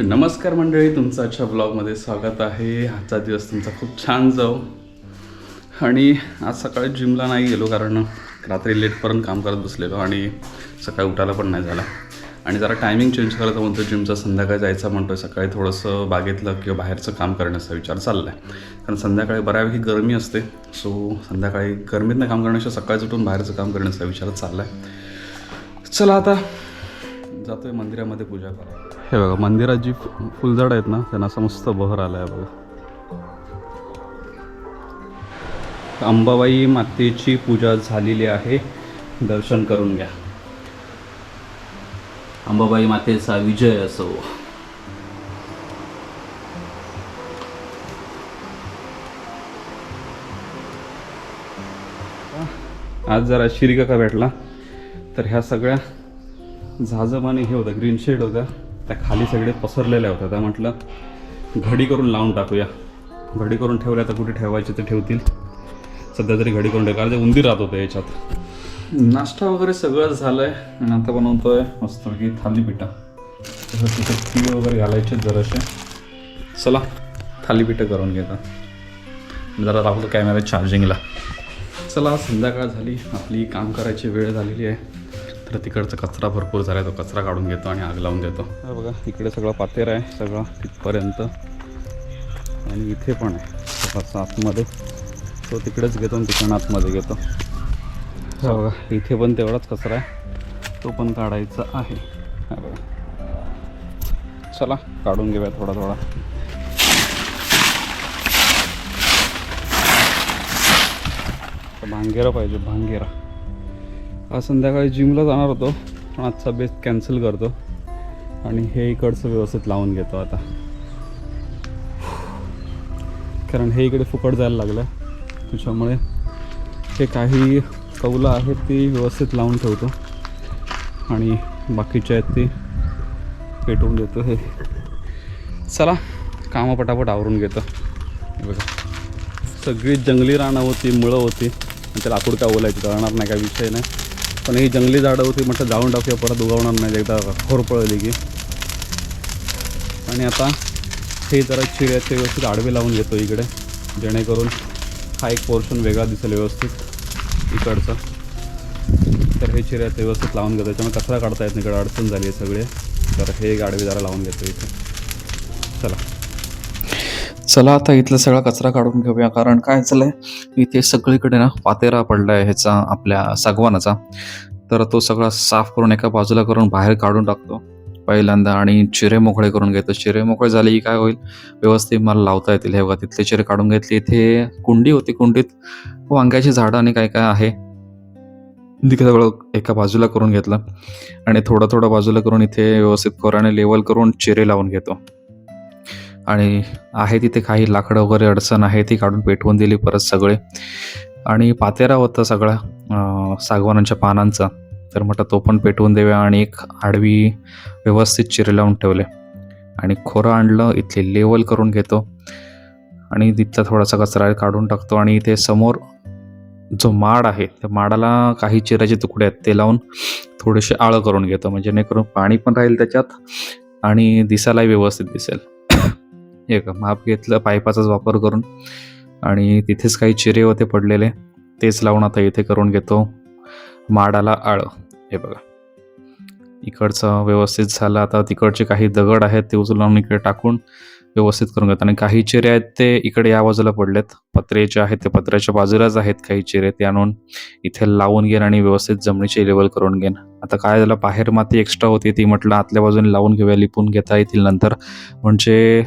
नमस्कार मंडळी, तुमचं आजच्या ब्लॉगमध्ये स्वागत आहे. आजचा दिवस तुमचा खूप छान जाऊ. आणि आज सकाळी जिमला नाही गेलो कारण रात्री लेटपर्यंत काम करत बसलेलो आणि सकाळी उठायला पण नाही झाला. आणि जरा टायमिंग चेंज करायचं म्हणतो जिमचा, संध्याकाळी जायचं म्हणतो. सकाळी थोडंसं बागेतलं किंवा बाहेरचं काम करण्याचा विचार चालला आहे, कारण संध्याकाळी बऱ्यापैकी गरमी असते. सो संध्याकाळी गरमीतनं काम करण्यापेक्षा सकाळीच उठून बाहेरचं काम करण्याचा विचार चालला आहे. चला आता जातो आहे मंदिरामध्ये पूजा करा. हे बघा, मंदिरात जी फुलझाड आहेत ना, त्यांना असं मस्त बहर आला आहे बघा. अंबाबाई मातेची पूजा झालेली आहे, दर्शन करून घ्या. अंबाबाई मातेचा विजय असो. आज जरा शिरीकाका भेटला, तर ह्या सगळ्या झाजम आणि हे होतं, ग्रीन शेड होत्या, त्या खाली सगळे पसरलेल्या होत्या. त्या म्हटलं घडी करून लावून टाकूया. घडी करून ठेवल्या तर कुठे ठेवायचे ते ठेवतील. सध्या तरी घडी करून ठेव, कारण ते उंदीर राहत होते याच्यात. नाश्ता वगैरे सगळं झालं आहे आणि आता बनवतोय मस्तपैकी थालीपीठं. तसं तिथे तीळ वगैरे घालायचे जरासे. चला थालीपीठं करून घेतात. जरा राहतो कॅमेरा चार्जिंगला. चला, संध्याकाळ झाली, आपली काम करायची वेळ झालेली आहे. तर तिकडचा कचरा भरपूर झाला आहे, तो कचरा काढून घेतो आणि आग लावून देतो. बघा, इकडे सगळं पातेर आहे, सगळं तिथपर्यंत. आणि इथे पण आहे थोडासा आतमध्ये, तो तिकडेच घेतो आणि तिकडनं आतमध्ये घेतो. बघा, इथे पण तेवढाच कचरा आहे, तो पण काढायचा आहे. बघा, चला काढून घेऊया थोडा थोडा. भांगेरा पाहिजे, भांगेरा. आज संध्याकाळी जिमला जाणार होतो, पण आजचा बेस कॅन्सल करतो आणि हे इकडचं व्यवस्थित लावून घेतो आता, कारण हे इकडे फुकट जायला लागलं. त्याच्यामुळे हे काही कौलं आहेत ती व्यवस्थित लावून ठेवतो आणि बाकीचे आहेत ती पेटवून देतो. हे चला कामं पटापट आवरून घेतो. बघा, सगळी जंगली रानं होती, मुळं होती आणि त्याला लाकूड काय ओलायची कळणार नाही, काय विषय नाही. पण ही जंगली झाडं होती, म्हटलं जाळून टाकूया, परत उगवणार नाही एकदा खोर पळली की. आणि आता हे जरा चिऱ्याचे व्यवस्थित आडवे लावून घेतो इकडे, जेणेकरून हा एक पोर्शन वेगळा दिसेल व्यवस्थित इकडचा. तर हे चिऱ्याचे व्यवस्थित लावून घेतो, त्याच्यामुळे कचरा काढता येत नाही, इकडे अडचण झाली आहे सगळे. तर हे एक आडवे जरा लावून घेतो इथे. चला आता इथला सगळा कचरा काढून घेऊया, कारण काय झालं आहे, इथे सगळीकडे ना पातेरा पडला आहे ह्याचा, आपल्या सागवानाचा. तर तो सगळा साफ करून एका बाजूला करून बाहेर काढून टाकतो पहिल्यांदा आणि चिरे मोकळे करून घेतो. चिरे मोकळे झाले की काय होईल, व्यवस्थित मला लावता येतील. हे बघा, तिथले चिरे काढून घेतले. इथे कुंडी होती, कुंडीत वांग्याची झाडं आणि काय काय आहे, तिथे सगळं एका बाजूला करून घेतलं आणि थोडं थोडं बाजूला करून इथे व्यवस्थित कोराने लेवल करून चिरे लावून घेतो. आणि आहे तिथे काही लाकडं वगैरे अडचण आहे, ती काढून पेटवून दिली परत सगळे. आणि पातेरा होता सगळा सागवानाच्या पानांचा, तर म्हटलं तो पण पेटवून देऊया. आणि एक आडवी व्यवस्थित चिरे लावून ठेवले आणि खोरं आणलं, इथले लेवल करून घेतो आणि तिथला थोडासा कचरा काढून टाकतो. आणि इथे समोर जो माड आहे, त्या माडाला काही चिऱ्याचे तुकडे आहेत ते लावून थोडेसे आळं करून घेतो, म्हणजे जेणेकरून पाणी पण राहील त्याच्यात आणि दिसायलाही व्यवस्थित दिसेल. एक माप घेतलं पाईपाचाच वापर करून आणि तिथेच काही चिरे होते पडलेले, तेच लावून आता इथे करून घेतो माडाला आळं. हे बघा, इकडचं व्यवस्थित झालं. आता तिकडचे काही दगड आहेत ते उचलून इकडे टाकून व्यवस्थित करून घेतो. आणि काही चिरे आहेत ते इकडे या बाजूला पडलेत, पत्र्याचे आहेत ते पत्र्याच्या बाजूलाच आहेत काही चिरे, ते आणून इथे लावून घेईन आणि व्यवस्थित जमिनीची लेवल करून घेईन. आता काय झालं, बाहेर माती एक्स्ट्रा होती, ती म्हटलं आतल्या बाजूने लावून घेऊया, लिपून घेता येतील नंतर. म्हणजे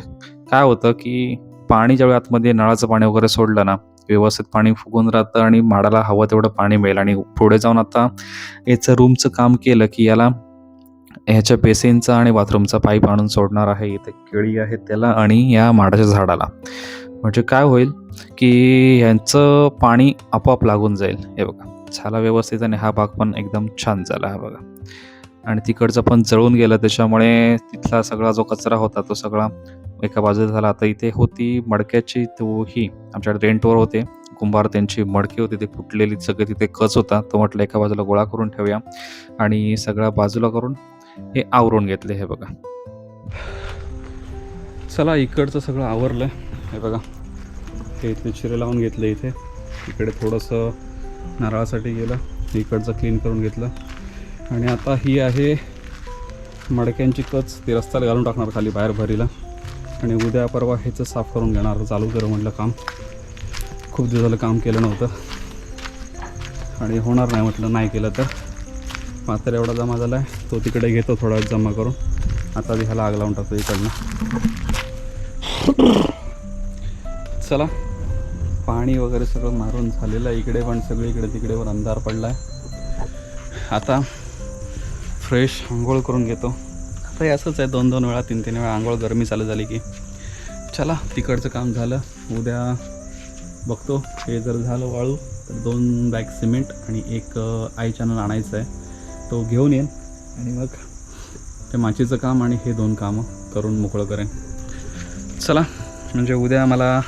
काय होतं की पाणी ज्यावेळी आतमध्ये नळाचं पाणी वगैरे सोडलं ना, व्यवस्थित पाणी फुगून राहतं आणि माडाला हवं तेवढं पाणी मिळेल. आणि पुढे जाऊन आता याचं रूमचं काम केलं की याला ह्याच्या बेसिनचा आणि बाथरूमचा पाईप आणून सोडणार आहे. इथे केळी आहेत त्याला आणि या माडाच्या झाडाला. म्हणजे काय होईल की यांचं पाणी आपोआप लागून जाईल. हे बघा, झाला व्यवस्थित आणि हा भाग पण एकदम छान झाला. हा बघा, आणि तिकडचं पण जळून गेलं, त्याच्यामुळे तिथला सगळा जो कचरा होता तो सगळा एका बाजूला झाला. आता इथे होती मडक्याची, तोही आमच्याकडे रेंटवर होते कुंभार, त्यांची मडकी होती ती फुटलेली, सगळे तिथे कच होता, तो म्हटलं एका बाजूला गोळा करून ठेवूया आणि सगळ्या बाजूला करून हे आवरून घेतले. हे बघा, चला इकडचं सगळं आवरलं आहे. हे बघा, हे इथले चिरे लावून घेतले इथे. इकडे थोडंसं नारळासाठी गेलं, इकडचं क्लीन करून घेतलं. आणि आता ही आहे मडक्यांची कच, ते रस्त्याला घालून टाकणार खाली बाहेर भरीला. आणि उद्या परवा ह्याचं साफ करून घेणार. चालू करू म्हटलं काम, खूप दिवस झालं काम केलं नव्हतं आणि होणार नाही म्हटलं नाही केलं तर. मात्र एवढा जमा झाला आहे, तो तिकडे घेतो थोडा वेळ जमा करून. आता ह्याला आग लावून टाकतो इकडनं. चला, पाणी वगैरे सगळं मारून झालेलं आहे. इकडे पण सगळीकडे तिकडे पण अंधार पडला आहे. आता फ्रेश आंघोळ करून घेतो. आता हे असंच आहे, 2-2 वेळा 3-3 वेळा आंघोळ गरमी चालू झाली की. चला, तिकडचं काम झालं. उद्या बघतो, हे जर झालं वाळू तर 2 बॅग सिमेंट आणि एक आईच्यानं आणायचं आहे, तो घेऊन येईन. आणि मग ते माचीचं काम आणि हे 2 कामं करून मोकळं करेन. चला, म्हणजे उद्या मला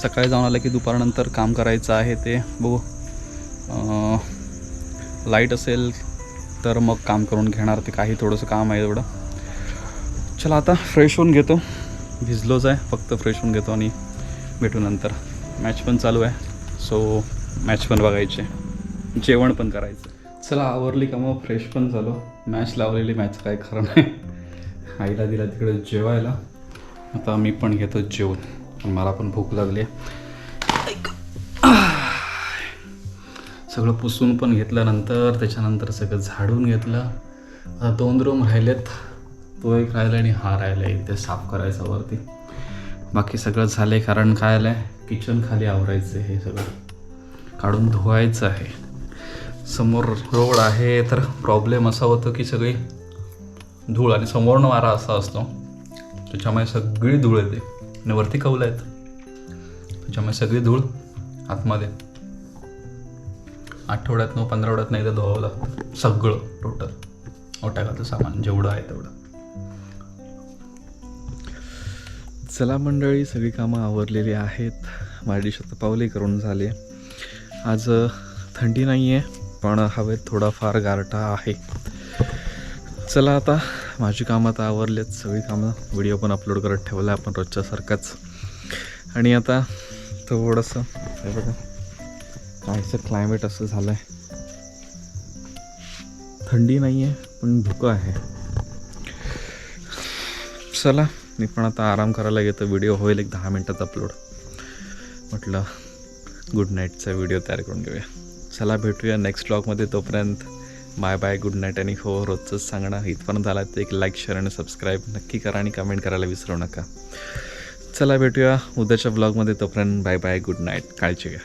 सकाळी जाऊन आलं की दुपारनंतर काम करायचं आहे. ते बघू, लाईट असेल तर मग काम करून घेणार. ते काही थोडंसं काम आहे एवढं. चला, आता फ्रेश होऊन घेतो. भिजलोच आहे, फक्त फ्रेश होऊन घेतो आणि भेटू नंतर. मॅच पण चालू आहे, सो मॅच पण बघायचे, जेवण पण करायचं. चला, आवरली का मग फ्रेश पण झालो. मॅच लावलेली, मॅच काय खरं नाही. आईला दिला तिकडे जेवायला. आता मी पण घेतो जेवण, मला पण भूक लागली. सगळं पुसून पण घेतल्यानंतर त्याच्यानंतर सगळं झाडून घेतलं. आता 2 रूम राहिलेत, तो एक राहिला आणि हा राहिला इथे साफ करायचा वरती. बाकी सगळं झालं आहे. कारण काय आलं आहे, किचन खाली आवरायचं आहे, हे सगळं काढून धुवायचं आहे. समोर रोड आहे तर प्रॉब्लेम असा होतो की सगळी धूळ, आणि समोरनं वारा असा असतो त्याच्यामुळे सगळी धूळ येते. आणि वरती कौलं आहेत त्याच्यामुळे सगळी धूळ आतमध्ये. आठवड्यातनं 15 नाही तर धुवावं लागतं सगळं टोटल. ओट्यागाचं सामान जेवढं आहे तेवढं. चला मंडळी, सगळी कामं आवरलेली आहेत. माझी शतपावली करून झाली. आज थंडी नाही आहे पण हवेत थोडाफार गारठा आहे. चला, आता माझी कामं आता आवरलेत सगळी कामं. व्हिडिओ पण अपलोड करत ठेवला आपण रोजच्यासारखाच. आणि आता थोडंसं हे बघा, कायचं क्लायमेट असं झालं आहे. थंडी नाही आहे पण धुकं आहे. चला, मी पण आता आराम करायला घेतो. व्हिडिओ होईल एक 10 मिनटात अपलोड. म्हटलं गुड नाईटचा व्हिडिओ तयार करून घेऊया. चला, भेटूया नेक्स्ट व्लॉगमध्ये. तोपर्यंत बाय बाय, गुड नाईट. आणि हो, रोजचंच सांगणं, इथपर्यंत आला तर एक लाईक, शेअर आणि सबस्क्राईब नक्की करा आणि कमेंट करायला विसरू नका. चला, भेटूया उद्याच्या व्लॉगमध्ये. तोपर्यंत बाय बाय, गुड नाईट. काळजी घ्या.